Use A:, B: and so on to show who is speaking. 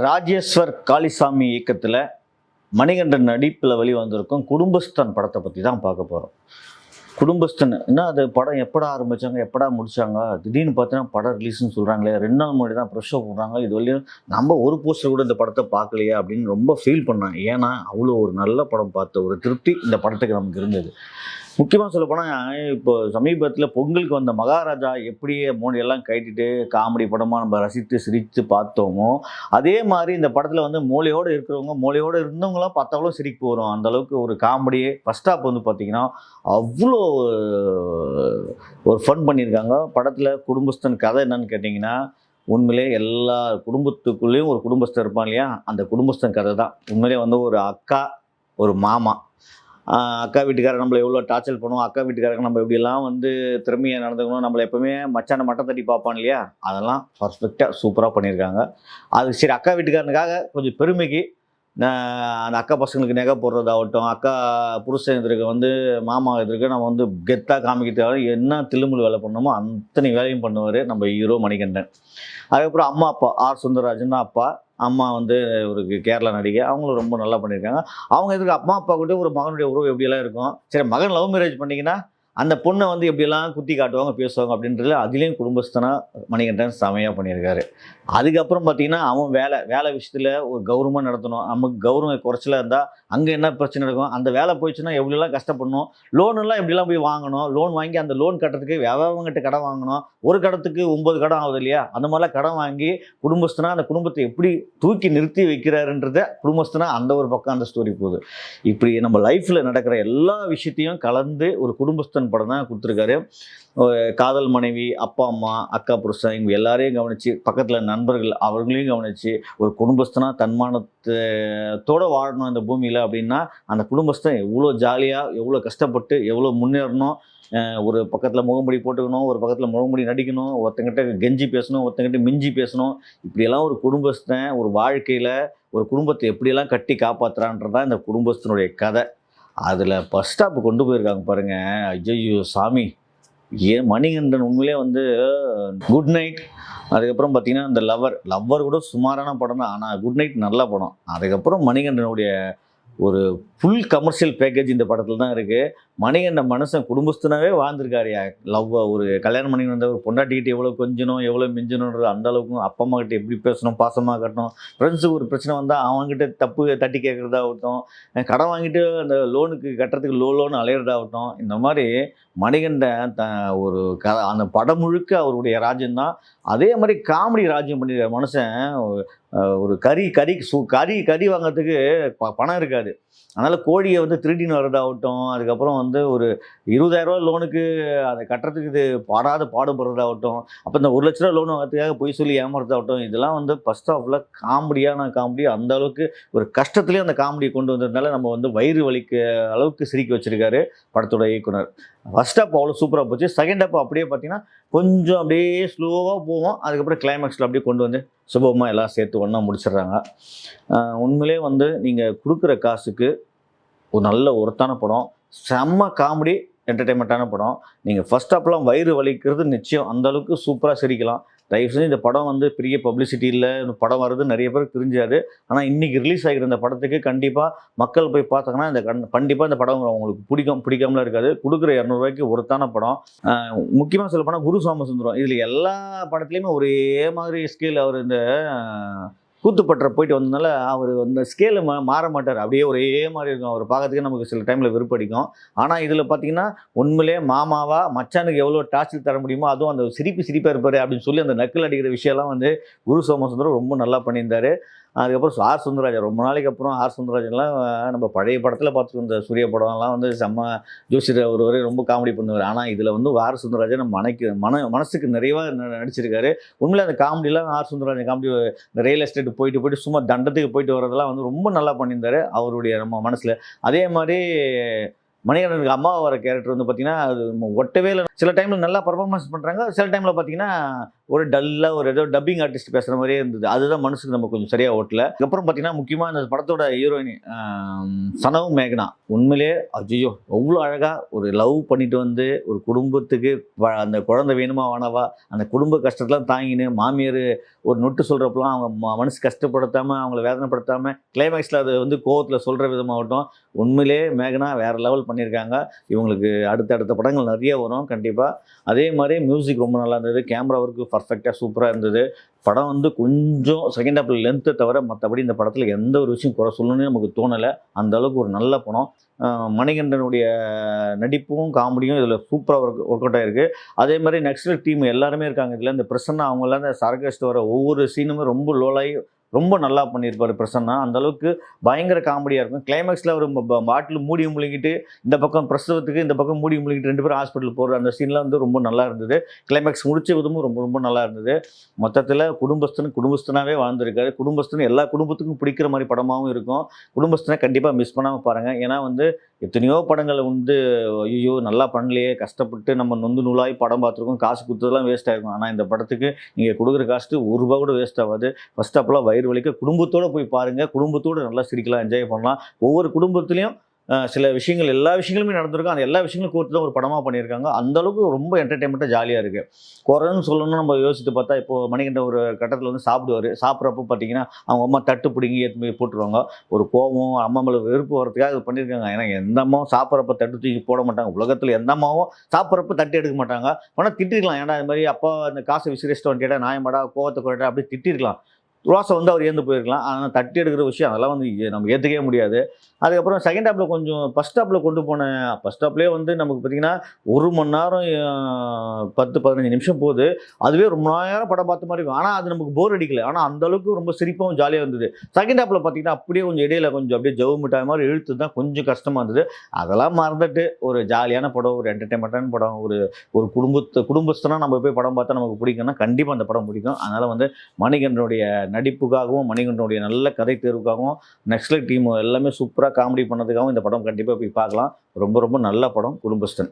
A: ராஜேஸ்வர் காளிசாமி இயக்கத்தில் மணிகண்டன் நடிப்பில் வெளிவந்திருக்கும் குடும்பஸ்தன் படத்தை பற்றி தான் பார்க்க போகிறோம். குடும்பஸ்தன் என்ன, அது படம் எப்படா ஆரம்பித்தாங்க, எப்படா முடித்தாங்க, திடீர்னு பார்த்தீங்கன்னா படம் ரிலீஸ்னு சொல்கிறாங்களே, 2 நாள் முன்னாடி தான் ப்ரெஷ் ஷோ போடுறாங்க, இது வரையும் நம்ம ஒரு போஸ்டர் கூட இந்த படத்தை பார்க்கலையே அப்படின்னு ரொம்ப ஃபீல் பண்ணாங்க. ஏன்னா அவ்வளோ ஒரு நல்ல படம் பார்த்த ஒரு திருப்தி இந்த படத்துக்கு நமக்கு இருந்தது. முக்கியமாக சொல்லப்போனால் இப்போ சமீபத்தில் பொங்கலுக்கு வந்த மகாராஜா எப்படி மூளையெல்லாம் கட்டிட்டு காமெடி படமாக நம்ம ரசித்து சிரித்து பார்த்தோமோ, அதே மாதிரி இந்த படத்தில் வந்து மூளையோடு இருக்கிறவங்க, மூளையோடு இருந்தவங்களாம் பார்த்தாலும் சிரிப்பு வரும். அந்தளவுக்கு ஒரு காமெடியே ஃபஸ்ட் ஹாப் வந்து பார்த்திங்கன்னா அவ்வளோ ஒரு ஃபன் பண்ணியிருக்காங்க. படத்தில் குடும்பஸ்தன் கதை என்னன்னு கேட்டிங்கன்னா, உண்மையிலே எல்லா குடும்பத்துக்குள்ளேயும் ஒரு குடும்பஸ்தன் இருப்பான் இல்லையா, அந்த குடும்பஸ்தன் கதை தான். உண்மையிலே வந்து ஒரு அக்கா, ஒரு மாமா, அக்கா வீட்டுக்காரர் நம்மளை எவ்வளோ டார்ச்சர் பண்ணுவோம், அக்கா வீட்டுக்காரங்க நம்ம எப்படிலாம் வந்து திறமையாக நடந்துக்கணும், நம்மளை எப்போவுமே மச்சான மட்டம் தட்டி பார்ப்பான் இல்லையா, அதெல்லாம் பர்ஃபெக்டாக சூப்பராக பண்ணியிருக்காங்க. அது சரி, அக்கா வீட்டுக்காரனுக்காக கொஞ்சம் பெருமைக்கு அந்த அக்கா பசங்களுக்கு நகை போடுறதாகட்டும், அக்கா புருஷன் எதிர்க்க வந்து மாமா எதிர்க்க நம்ம வந்து கெத்தாக காமிக்கிறதுக்காக என்ன தில்லுமுல் வேலை பண்ணணுமோ அத்தனை வேலையும் பண்ணுவார் நம்ம ஹீரோ மணிகண்டன். அதுக்கப்புறம் அம்மா அப்பா ஆர் சுந்தரராஜன் தான் அப்பா, அம்மா வந்து ஒரு கேரளா நடிகை, அவங்களும் ரொம்ப நல்லா பண்ணியிருக்காங்க. அவங்க எதுக்கு அம்மா அப்பா கூட ஒரு மகனுடைய உறவு எப்படியெல்லாம் இருக்கும், சரி மகன் லவ் மேரேஜ் பண்ணிங்கன்னா அந்த பொண்ணை வந்து எப்படியெல்லாம் குத்தி காட்டுவாங்க பேசுவாங்க அப்படின்றதுல அதுலேயும் குடும்பஸ்தனாக மணிகண்டன் செமையாக பண்ணியிருக்காரு. அதுக்கப்புறம் பார்த்தீங்கன்னா அவன் வேலை விஷயத்தில் ஒரு கௌரவமாக நடத்தணும், நமக்கு கௌரவம் குறைச்சலாக இருந்தால் அங்கே என்ன பிரச்சனை இருக்கும், அந்த வேலை போயிடுச்சுன்னா எப்படிலாம் கஷ்டப்படணும், லோனெல்லாம் எப்படிலாம் போய் வாங்கணும், லோன் வாங்கி அந்த லோன் கட்டுறதுக்கு எவங்கிட்ட கடன் வாங்கணும், ஒரு கடத்துக்கு 9 கடன் ஆகுது இல்லையா, அந்த மாதிரிலாம் கடன் வாங்கி குடும்பஸ்தனாக அந்த குடும்பத்தை எப்படி தூக்கி நிறுத்தி வைக்கிறாருன்றத குடும்பஸ்தனாக அந்த ஒரு பக்கம் அந்த ஸ்டோரி போகுது. இப்படி நம்ம லைஃப்பில் நடக்கிற எல்லா விஷயத்தையும் கலந்து ஒரு குடும்பஸ்தன் படம் தான் கொடுத்துருக்காரு. காதல் மனைவி, அப்பா அம்மா, அக்கா புருஷன், இவங்க எல்லாரையும் கவனித்து, பக்கத்தில் நண்பர்கள் அவங்களையும் கவனித்து, ஒரு குடும்பஸ்தனாக தன்மானத்தோடு வாழணும் இந்த பூமியில் அப்படின்னா அந்த குடும்பஸ்தன் எவ்வளோ ஜாலியாக, எவ்வளோ கஷ்டப்பட்டு, எவ்வளோ முன்னேறணும், ஒரு பக்கத்தில் முகமுடி போட்டுக்கணும், ஒரு பக்கத்தில் முகமுடி நடிக்கணும், ஒருத்தங்கிட்ட கெஞ்சி பேசணும், ஒருத்தங்கிட்ட மிஞ்சி பேசணும், இப்படியெல்லாம் ஒரு குடும்பஸ்தன் ஒரு வாழ்க்கையில் ஒரு குடும்பத்தை எப்படியெல்லாம் கட்டி காப்பாற்றுறான்றதான் இந்த குடும்பஸ்தனுடைய கதை. அதில் ஃபர்ஸ்ட் ஸ்டாப் கொண்டு போயிருக்காங்க பாருங்கள், ஐயோ சாமி, ஏன் மணிகண்டன் உண்மையிலே வந்து குட் நைட், அதுக்கப்புறம் பார்த்தீங்கன்னா இந்த லவ்வர் கூட சுமாரான படம் தான், ஆனால் குட் நைட் நல்ல படம். அதுக்கப்புறம் மணிகண்டனுடைய ஒரு ஃபுல் கமர்ஷியல் பேக்கேஜ் இந்த படத்தில் தான் இருக்குது. மணிகண்டன் மனுஷன் குடும்பஸ்தனாகவே வாழ்ந்திருக்காருயா. ஒரு கல்யாணம் பண்ணி வந்த ஒரு பொண்டாட்டிக்கிட்ட எவ்வளோ கொஞ்சணும், எவ்வளோ மிஞ்சணுன்றது அந்த அளவுக்கும், அப்பா அம்மா கிட்ட எப்படி பேசணும், பாசமாக கட்டணும், ஃப்ரெண்ட்ஸுக்கு ஒரு பிரச்சனை வந்தால் அவங்ககிட்ட தப்பு தட்டி கேட்குறதாகட்டும், கடன் வாங்கிட்டு அந்த லோனுக்கு கட்டுறதுக்கு லோன் அலையிறதாகட்டும், இந்த மாதிரி மணிகண்டன் ஒரு அந்த படம் முழுக்க அவருடைய ராஜ்யம்தான். அதே மாதிரி காமெடி ராஜ்யம் பண்ணியிருக்கார் மனுஷன். ஒரு கறி வாங்கிறதுக்கு பணம் இருக்காது, அதனால் கோழியை வந்து திருடின்னு வர்றதாகட்டும், அதுக்கப்புறம் வந்து ஒரு 20,000 லோனுக்கு அதை கட்டுறதுக்கு இது பாடுபடுறதாகட்டும், அப்போ இந்த 1,00,000 லோன் வாங்கிறதுக்காக பொய் சொல்லி ஏமாறதாகட்டும், இதெல்லாம் வந்து ஃபர்ஸ்ட் ஹாஃபில் காமெடி அந்த அளவுக்கு ஒரு கஷ்டத்துலேயே அந்த காமெடியை கொண்டு வந்ததுனால நம்ம வந்து வயிறு வலிக்க அளவுக்கு சிரிக்க வச்சுருக்காரு படத்தோட இயக்குனர். ஃபர்ஸ்ட் ஹாப் அவ்வளோ சூப்பராக போச்சு. செகண்ட் ஹாப் அப்படியே பார்த்தீங்கன்னா கொஞ்சம் அப்படியே ஸ்லோவாக போவோம், அதுக்கப்புறம் கிளைமேக்ஸில் அப்படியே கொண்டு வந்து சுபமாக எல்லாம் சேர்த்து ஒன்றா முடிச்சிடுறாங்க. உண்மையிலே வந்து நீங்கள் கொடுக்குற காசுக்கு ஒரு நல்ல ஒருத்தான படம், செம்ம காமெடி என்டர்டெயின்மெண்ட்டான படம். நீங்கள் ஃபர்ஸ்ட் ஹாப்லாம் வயிறு வலிக்கிறது நிச்சயம், அந்தளவுக்கு சூப்பராக சிரிக்கலாம். தயவு செஞ்சு இந்த படம் வந்து பெரிய பப்ளிசிட்டி இல்லை, இந்த படம் வருது நிறைய பேருக்கு தெரிஞ்சாது, ஆனால் இன்றைக்கி ரிலீஸ் ஆகிற இந்த படத்துக்கு கண்டிப்பாக மக்கள் போய் பார்த்தாங்கன்னா கண்டிப்பாக இந்த படம் அவங்களுக்கு பிடிக்காமலாம் இருக்காது. கொடுக்குற 200 ரூபாய்க்கு ஒருத்தான படம். முக்கியமாக சொல்ல போனால் குரு சோமசுந்தரம் இதில் எல்லா படத்துலேயுமே ஒரே மாதிரி ஸ்கேல், அவர் இந்த கூத்துப்பற்ற போயிட்டு வந்ததுனால அவர் அந்த ஸ்கேலு மாற மாட்டார், அப்படியே ஒரே மாதிரி இருக்கும். அவர் பார்க்கறதுக்கு நமக்கு சில டைமில் விருப்படிக்கும். ஆனால் இதில் பார்த்தீங்கன்னா உண்மையிலே மாமாவா மச்சானுக்கு எவ்வளோ டார்ச்சர் தர முடியுமோ, அதுவும் அந்த சிரிப்பாக இருப்பார் அப்படின்னு சொல்லி அந்த நக்கல் அடிக்கிற விஷயம்லாம் வந்து குரு சோமசுந்தரம் ரொம்ப நல்லா பண்ணியிருந்தார். அதுக்கப்புறம் ஆர் சுந்தரராஜன், ரொம்ப நாளைக்கு அப்புறம் ஆர் சுந்தரராஜன்லாம் நம்ம பழைய படத்தில் பார்த்துருக்கோம், இந்த சூர்யா படம்லாம் வந்து செம்ம ஜோசியர் ஒருவரே ரொம்ப காமெடி பண்ணுவார். ஆனால் இதில் வந்து ஆர் சுந்தரராஜன் நம்ம மனசுக்கு நிறைவாக நடிச்சிருக்காரு. உண்மையிலே அந்த காமெடிலாம் ஆர் சுந்தரராஜன் காமெடி, இந்த ரியல் எஸ்டேட் போயிட்டு சும்மா தண்டத்துக்கு போயிட்டு வரதெல்லாம் வந்து ரொம்ப நல்லா பண்ணியிருந்தார் அவருடைய நம்ம மனசில். அதே மாதிரி மணிகண்டனுக்கு அம்மா வர கேரக்டர் வந்து பார்த்திங்கன்னா அது ஒட்டவே இல்லை. சில டைமில் நல்லா பர்ஃபார்மன்ஸ் பண்ணுறாங்க, சில டைமில் பார்த்திங்கன்னா ஒரு டல்லாக ஒரு ஏதோ டப்பிங் ஆர்டிஸ்ட் பேசுகிற மாதிரியே இருந்தது. அதுதான் மனசுக்கு நம்ம கொஞ்சம் சரியாக ஓட்டல. அதுக்கப்புறம் பார்த்தீங்கன்னா முக்கியமாக இந்த படத்தோட ஹீரோயினி சனவு மேகனா உண்மையிலேயே ஐயோ அவ்வளோ அழகாக ஒரு லவ் பண்ணிட்டு வந்து ஒரு குடும்பத்துக்கு அந்த குழந்தை வேணுமா வேணாவா அந்த குடும்ப கஷ்டத்தெலாம் தாங்கின்னு மாமியார் ஒரு நொட்டு சொல்கிறப்பெல்லாம் அவங்க மனசு கஷ்டப்படுத்தாமல் அவங்கள வேதனைப்படுத்தாமல் கிளைமேக்ஸில் அது வந்து கோவத்தில் சொல்கிற விதமாகட்டும் உண்மையிலே மேகனா வேறு லெவல் பண்ணியிருக்காங்க. இவங்களுக்கு அடுத்தடுத்த படங்கள் நிறைய வரும் கண்டிப்பாக. அதே மாதிரி மியூசிக் ரொம்ப நல்லா இருந்தது. கேமரா ஒர்க்கு பர்ஃபெக்டாக சூப்பராக இருந்தது. படம் வந்து கொஞ்சம் செகண்ட் ஹாஃபில் லென்த்தை தவிர மற்றபடி இந்த படத்தில் எந்த ஒரு விஷயம் குறை சொல்லணும்னு நமக்கு தோணலை. அந்த அளவுக்கு ஒரு நல்ல படம். மணிகண்டனுடைய நடிப்பும் காமெடியும் இதில் சூப்பராக ஒர்க் அவுட் ஆகிருக்கு. அதே மாதிரி நெக்ஸ்ட் டீம் எல்லாருமே இருக்காங்க இதில். இந்த பிரசன்னா அவங்களாம் இந்த சரகஸ்ட் வர ஒவ்வொரு சீனுமே ரொம்ப லோலாகி ரொம்ப நல்லா பண்ணியிருப்பார் பிரசன்னா. அந்தளவுக்கு பயங்கர காமெடியாக இருக்கும். கிளைமேக்ஸில் ஒரு பாட்டில் மூடி முழுங்கிட்டு இந்த பக்கம் பிரசவத்துக்கு இந்த பக்கம் மூடி முழுங்கிட்டு 2 பேரும் ஹாஸ்பிட்டல் போகிற அந்த சீன்லாம் வந்து ரொம்ப நல்லா இருந்தது. கிளைமேக்ஸ் முடிச்ச விதமும் ரொம்ப ரொம்ப நல்லா இருந்தது. மொத்தத்தில் குடும்பஸ்தனாகவே வாழ்ந்திருக்காரு. குடும்பஸ்தன் எல்லா குடும்பத்துக்கும் பிடிக்கிற மாதிரி படமாகவும் இருக்கும். குடும்பஸ்தனை கண்டிப்பாக மிஸ் பண்ணாமல் பாருங்கள். ஏன்னா வந்து எத்தனையோ படங்கள் வந்து ஐயோ நல்லா பண்ணலையே கஷ்டப்பட்டு நம்ம நொந்து நூலாகி படம் பார்த்துருக்கோம், காசு கொடுத்ததெல்லாம் வேஸ்ட் ஆகிருக்கும். ஆனால் இந்த படத்துக்கு நீங்கள் கொடுக்குற காஸ்ட்டு ₹1 கூட வேஸ்ட் ஆகாது. ஃபர்ஸ்ட் அப்போலாம் வயிறு வலிக்க குடும்பத்தோடு போய் பாருங்கள். குடும்பத்தோடு நல்லா சிரிக்கலாம், என்ஜாய் பண்ணலாம். ஒவ்வொரு குடும்பத்துலேயும் சில விஷயங்கள் எல்லா விஷயங்களுமே நடந்திருக்கும். அந்த எல்லா விஷயங்களும் கோர்த்து தான் ஒரு படமாக பண்ணியிருக்காங்க. அந்தளவுக்கு ரொம்ப என்டர்டெயின்மெண்ட்டாக ஜாலியாக இருக்குது. குறைன்னு சொல்லணும்னு நம்ம யோசித்து பார்த்தா இப்போது மணிகண்டன் ஒரு கட்டத்தில் வந்து சாப்பிடுவார். சாப்பிட்றப்போ பார்த்தீங்கன்னா அவங்க அம்மா தட்டு பிடிங்கி ஏற்று போய் போட்டுருவாங்க. ஒரு கோபம் அம்மா மேலே வெறுப்பு வரதுக்காக இது பண்ணியிருக்காங்க. ஏன்னா எந்த அம்மாவும் சாப்பிட்றப்ப தட்டு தூக்கி போட மாட்டாங்க. உலகத்தில் எந்த அம்மாவும் சாப்பிட்றப்ப தட்டு எடுக்க மாட்டாங்க. ஆனால் திட்டிருக்கலாம். ஏன்னா இது மாதிரி அப்பா அந்த காசை விசிரிச்சிட்டு வந்துட்டா நியாயமாடா கோவத்தை குறைட்டா அப்படி திட்டிருக்கலாம். ரோசை வந்து அவர் ஏந்து போயிருக்கலாம். ஆனால் தட்டி எடுக்கிற விஷயம் அதெல்லாம் வந்து நம்ம ஏற்றுக்கவே முடியாது. அதுக்கப்புறம் செகண்ட் ஹாஃபில் கொஞ்சம் ஃபஸ்ட் ஹாஃபில் கொண்டு போன ஃபஸ்ட் ஹாஃப்லேயே வந்து நமக்கு பார்த்திங்கன்னா 1 மணி நேரம் 10-15 நிமிஷம் போகுது. அதுவே ரொம்ப நேரம் படம் பார்த்த மாதிரி இருக்கும். ஆனால் அது நமக்கு போர் அடிக்கல. ஆனால் அந்தளவுக்கு ரொம்ப சிரிப்பாகவும் ஜாலியாக இருந்தது. செகண்ட் ஹாஃபில் பார்த்திங்கன்னா அப்படியே கொஞ்சம் இடையில கொஞ்சம் அப்படியே ஜவு மிட்டாய் மாதிரி இழுத்து தான் கொஞ்சம் கஷ்டமாக இருந்தது. அதெல்லாம் மறந்துட்டு ஒரு ஜாலியான படம், ஒரு என்டர்டெயின்மெண்ட்டான படம், ஒரு குடும்பஸ்தனாக நம்ம போய் படம் பார்த்தா நமக்கு பிடிக்கும்னா கண்டிப்பாக அந்த படம் பிடிக்கும். அதனால் வந்து மணிகண்டனுடைய நடிப்புக்காகவும் மணிகண்டனுடைய நல்ல கதை தேர்வுக்காகவும் நெக்ஸ்ட் டீம் எல்லாமே சூப்பராக காமெடி பண்ணதுக்காகவும் இந்த படம் கண்டிப்பாக போய் பார்க்கலாம். ரொம்ப ரொம்ப நல்ல படம் குடும்பஸ்தன்.